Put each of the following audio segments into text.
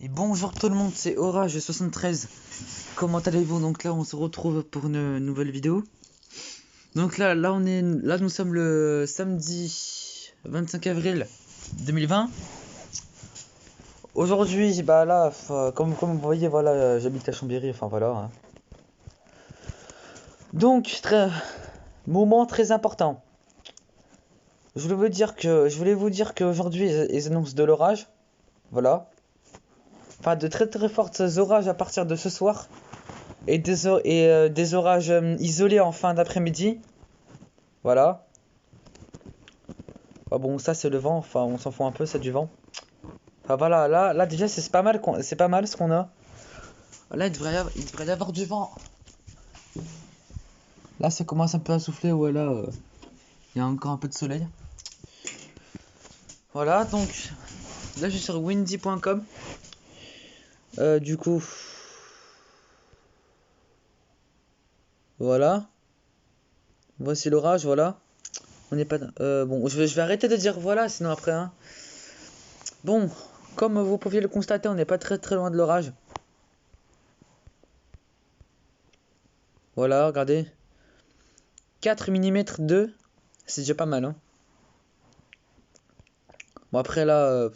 Et bonjour tout le monde, c'est Orage73. Comment allez-vous? Donc là on se retrouve pour une nouvelle vidéo. Donc là nous sommes le samedi 25 avril 2020. Aujourd'hui, bah là, comme vous voyez, voilà, j'habite à Chambéry, enfin voilà, hein. Donc, moment très important. Je voulais vous dire qu'aujourd'hui ils annoncent de l'orage. Voilà. Enfin, de très très fortes orages à partir de ce soir. Et des orages isolés en fin d'après-midi. Voilà. Ah bon, ça c'est le vent, enfin on s'en fout un peu, c'est du vent. Enfin voilà, là déjà c'est pas mal, c'est pas mal ce qu'on a. Là il devrait y avoir du vent. Là ça commence un peu à souffler, ouais là, il y a encore un peu de soleil. Voilà, donc là je suis sur windy.com. Du coup, voilà. Voici l'orage, voilà. On n'est pas... bon, je vais arrêter de dire voilà, sinon après, hein. Bon, comme vous pouviez le constater, on n'est pas très très loin de l'orage. Voilà, regardez. 4 mm 2, c'est déjà pas mal, hein. Bon après là,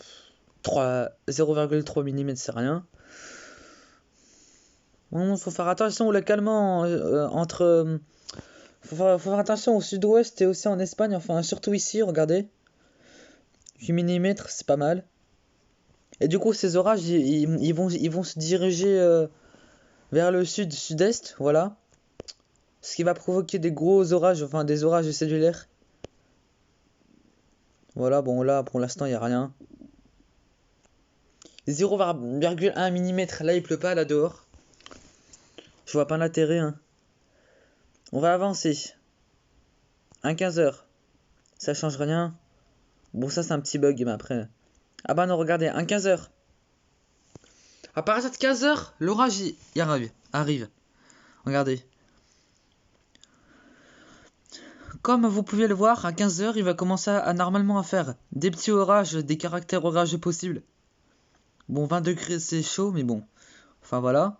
0,3 mm c'est rien. Bon, faut faire attention localement faut faire attention au sud-ouest et aussi en Espagne, enfin surtout ici, regardez. 8 mm c'est pas mal. Et du coup ces orages ils vont se diriger vers le sud-est, voilà. Ce qui va provoquer des gros orages, enfin des orages cellulaires. Voilà, bon là pour l'instant il n'y a rien. 0,1 mm, là il pleut pas là dehors. Je vois pas l'intérêt, hein. On va avancer. Un 15h. Ça change rien. Bon, ça c'est un petit bug, mais après. Ah bah non, regardez, un 15h. À partir de 15h, l'orage y arrive. Regardez. Comme vous pouvez le voir, à 15h, il va commencer à normalement à faire des petits orages, des caractères orageux possibles. Bon, 20 degrés c'est chaud, mais bon. Enfin voilà.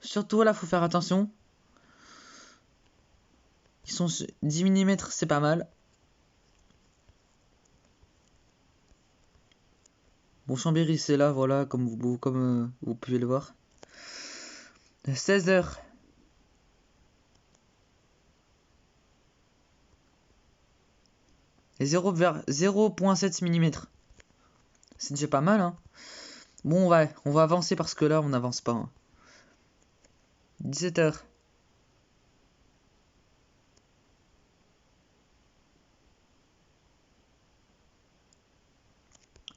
Surtout là, faut faire attention. Ils sont 10 mm, c'est pas mal. Bon, Chambéry, c'est là, voilà, comme vous pouvez le voir. 16h. Et 0,7 mm. C'est déjà pas mal, hein. Bon, ouais, on va avancer parce que là, on n'avance pas, hein. 17h.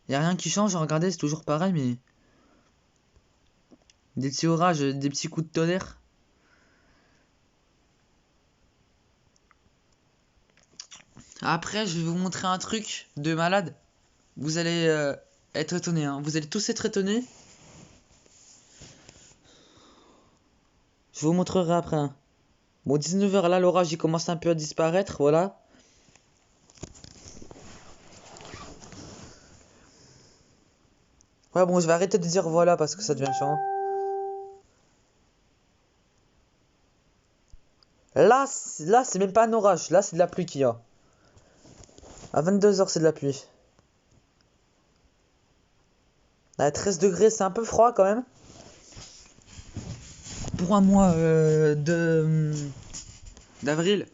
Y a rien qui change, regardez, c'est toujours pareil, mais... Des petits orages, des petits coups de tonnerre. Après, je vais vous montrer un truc de malade. Vous allez être étonnés, hein. Vous allez tous être étonnés. Je vous montrerai après, hein. Bon, 19h, là, l'orage, il commence un peu à disparaître, voilà. Ouais, bon, je vais arrêter de dire voilà parce que ça devient chiant. Là, c'est même pas un orage. Là, c'est de la pluie qu'il y a. À 22h, c'est de la pluie. À 13 degrés, c'est un peu froid quand même. Pour un mois d'avril.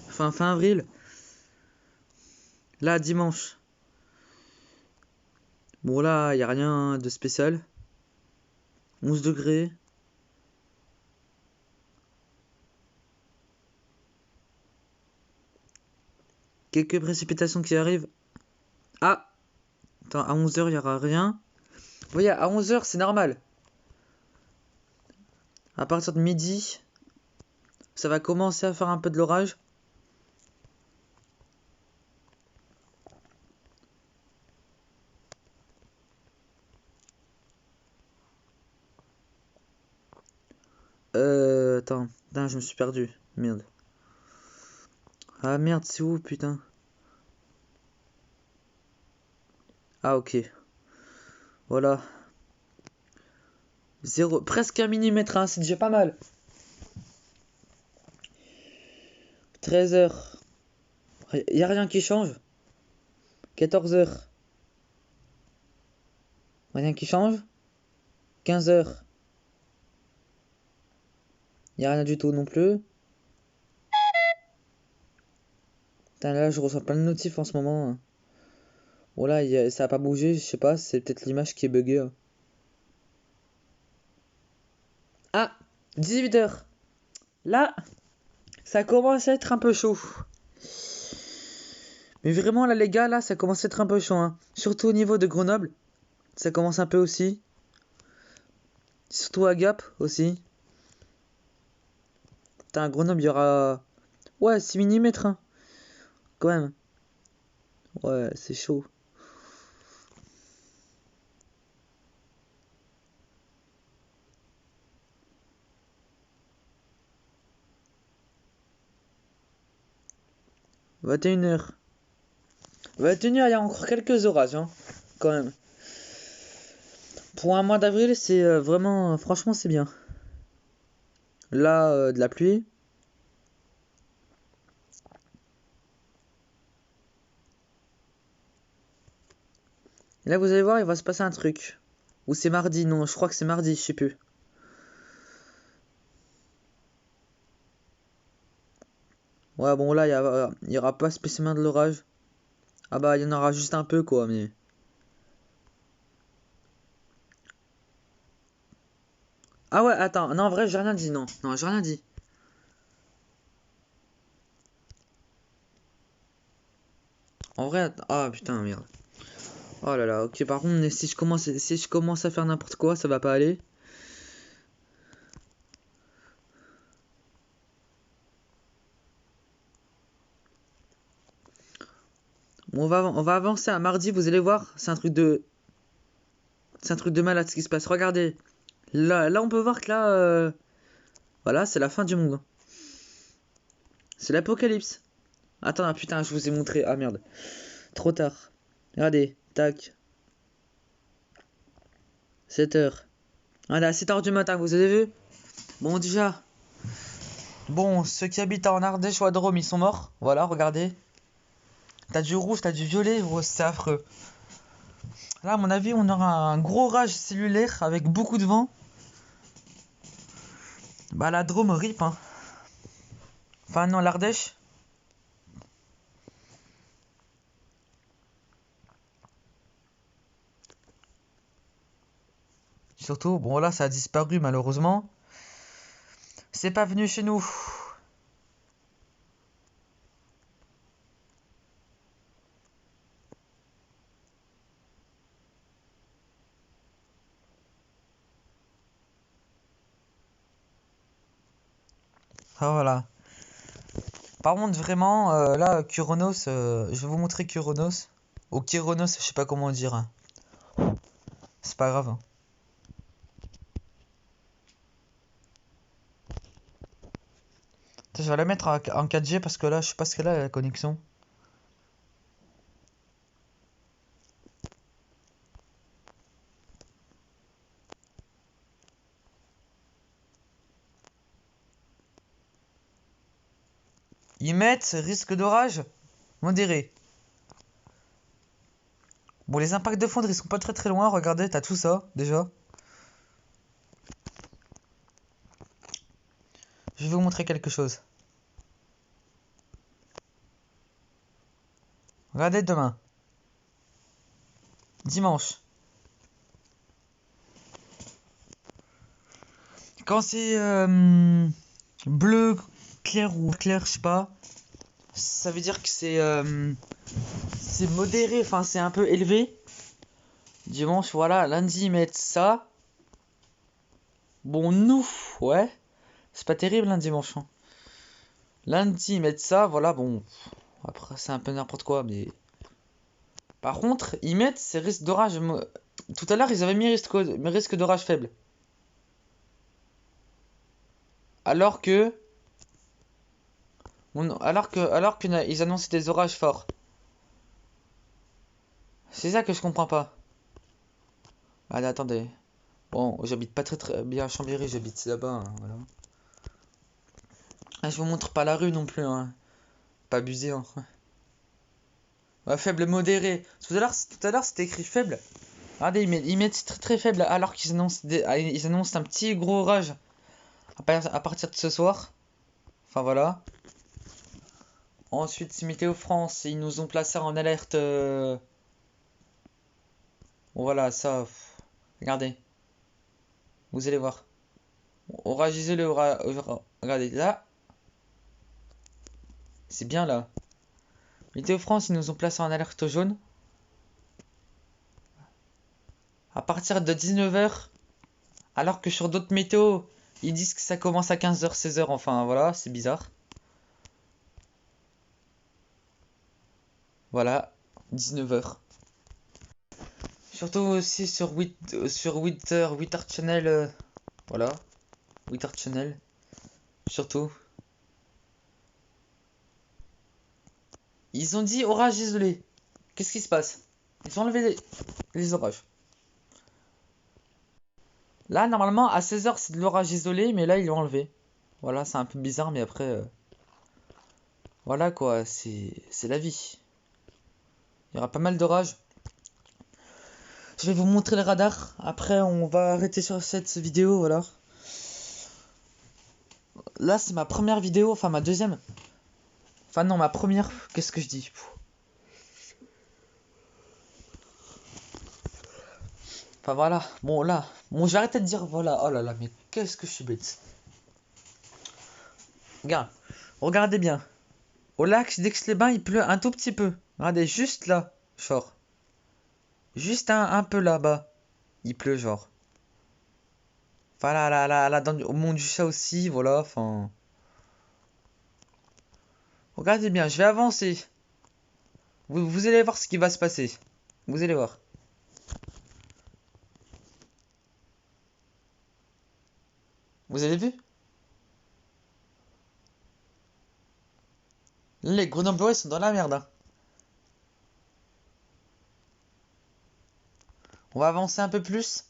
Fin avril. Là, dimanche. Bon, là, il n'y a rien de spécial. 11 degrés. Quelques précipitations qui arrivent. Ah! Attends, à 11h, il n'y aura rien. Vous voyez, à 11h, c'est normal. À partir de midi, ça va commencer à faire un peu de l'orage. Attends, je me suis perdu. Merde. Ah merde, c'est où, putain? Ah, ok. Voilà. 0, presque 1 millimètre, hein, c'est déjà pas mal. 13h. Y a rien qui change. 14h. Rien qui change. 15h. Y a rien du tout non plus. Putain, là, je reçois plein de notifs en ce moment, hein. Bon, là, ça a pas bougé, je sais pas, c'est peut-être l'image qui est buggée, hein. Ah, 18h. Là, ça commence à être un peu chaud. Mais vraiment, là, les gars, là, ça commence à être un peu chaud, hein. Surtout au niveau de Grenoble. Ça commence un peu aussi. Surtout à Gap aussi. Putain, à Grenoble, il y aura... Ouais, 6 millimètres, hein. Quand même. Ouais, c'est chaud. « 21h. 21h, il y a encore quelques orages, hein. Quand même. Pour un mois d'avril, c'est vraiment... franchement, c'est bien. Là, de la pluie. Et là, vous allez voir, il va se passer un truc. Ou c'est mardi, non, je crois que c'est mardi, je sais plus. Ouais, bon, là, il y aura pas spécialement de l'orage. Ah bah, il y en aura juste un peu, quoi, mais... Ah ouais, attends, non, en vrai, j'ai rien dit, non. Non, j'ai rien dit. En vrai, ah putain, merde. Oh là là, ok, par contre, si je commence à faire n'importe quoi, ça va pas aller. Bon, on va avancer à mardi, vous allez voir, c'est un truc de malade ce qui se passe. Regardez, là on peut voir que là, voilà, c'est la fin du monde. C'est l'apocalypse. Attends, ah, putain, je vous ai montré. Ah merde, trop tard. Regardez, tac, 7h. Voilà, 7h du matin, vous avez vu? Bon, déjà, bon, ceux qui habitent en Ardèche ou à Drôme, ils sont morts. Voilà, regardez. T'as du rouge, t'as du violet, gros, c'est affreux. Là, à mon avis, on aura un gros orage cellulaire avec beaucoup de vent. Bah, la Drôme rip, hein. Enfin, non, l'Ardèche. Surtout, bon, là, ça a disparu, malheureusement. C'est pas venu chez nous. Ah, voilà. Par contre, vraiment, là, Kuronos, je vais vous montrer Kuronos. Ou Kyronos, je sais pas comment dire, hein. C'est pas grave, hein. Je vais la mettre en 4G parce que là, je sais pas ce qu'elle a la connexion. Ils mettent risque d'orage modéré. Bon, les impacts de foudre, ils sont pas très très loin. Regardez, t'as tout ça déjà. Je vais vous montrer quelque chose. Regardez demain. Dimanche. Quand c'est bleu, clair ou clair, je sais pas. Ça veut dire que c'est modéré, enfin c'est un peu élevé. Dimanche, voilà. Lundi, ils mettent ça. Bon, nous, ouais. C'est pas terrible, un dimanche, hein. Lundi, ils mettent ça, voilà, bon. Après, c'est un peu n'importe quoi, mais. Par contre, ils mettent ces risques d'orage. Tout à l'heure, ils avaient mis risque d'orage faible. Alors que. Alors que ils annonçaient des orages forts. C'est ça que je comprends pas. Allez, attendez. Bon, j'habite pas très bien à Chambéry, j'habite là-bas, hein, voilà. Ah, je vous montre pas la rue non plus, hein. Pas abusé, hein. Ouais, faible modéré. Tout à l'heure c'était écrit faible. Regardez, ils mettent très faible alors qu'ils annoncent, ils annoncent un petit gros orage à partir de ce soir. Enfin voilà. Ensuite, Météo France, ils nous ont placé en alerte. Bon, voilà, ça. Regardez, vous allez voir. Orage isolé, regardez, là, c'est bien là. Météo France, ils nous ont placé en alerte jaune. À partir de 19h, alors que sur d'autres météos, ils disent que ça commence à 15h, 16h, enfin voilà, c'est bizarre. Voilà, 19h. Surtout aussi sur 8h Channel, voilà, 8h Channel, surtout. Ils ont dit orage isolé. Qu'est-ce qui se passe? Ils ont enlevé les orages. Là, normalement, à 16h, c'est de l'orage isolé, mais là, ils l'ont enlevé. Voilà, c'est un peu bizarre, mais après... voilà, quoi, c'est la vie. Il y aura pas mal d'orages. Je vais vous montrer le radar. Après, on va arrêter sur cette vidéo, voilà. Là, c'est ma première vidéo, enfin ma deuxième. Enfin non, ma première, qu'est-ce que je dis? Enfin voilà, bon là, bon je vais arrêter de dire voilà, oh là là, mais qu'est-ce que je suis bête. Regarde, regardez bien. Au lac d'Aix-les-Bains, il pleut un tout petit peu. Regardez, juste là, genre. Juste un peu là-bas, il pleut, genre. Enfin là, au Mont du Chat aussi, voilà, enfin. Regardez bien, je vais avancer. Vous allez voir ce qui va se passer. Vous allez voir. Vous avez vu? Les Grenoblois sont dans la merde, hein. On va avancer un peu plus.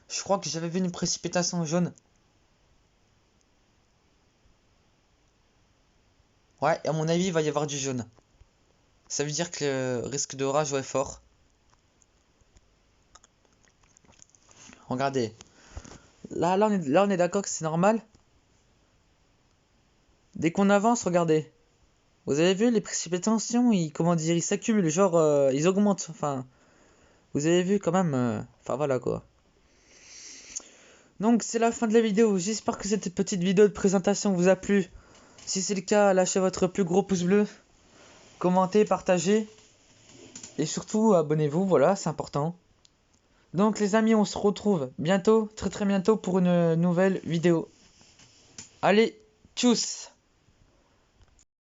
Je crois que j'avais vu une précipitation jaune. Ouais, à mon avis, il va y avoir du jaune. Ça veut dire que le risque d'orage est fort. Regardez. Là, on est d'accord que c'est normal. Dès qu'on avance, regardez. Vous avez vu les précipitations, comment dire, ils s'accumulent, genre, ils augmentent. Enfin, vous avez vu quand même. Enfin, voilà quoi. Donc, c'est la fin de la vidéo. J'espère que cette petite vidéo de présentation vous a plu. Si c'est le cas, lâchez votre plus gros pouce bleu. Commentez, partagez. Et surtout, abonnez-vous, voilà, c'est important. Donc les amis, on se retrouve bientôt, très bientôt pour une nouvelle vidéo. Allez, tchuss!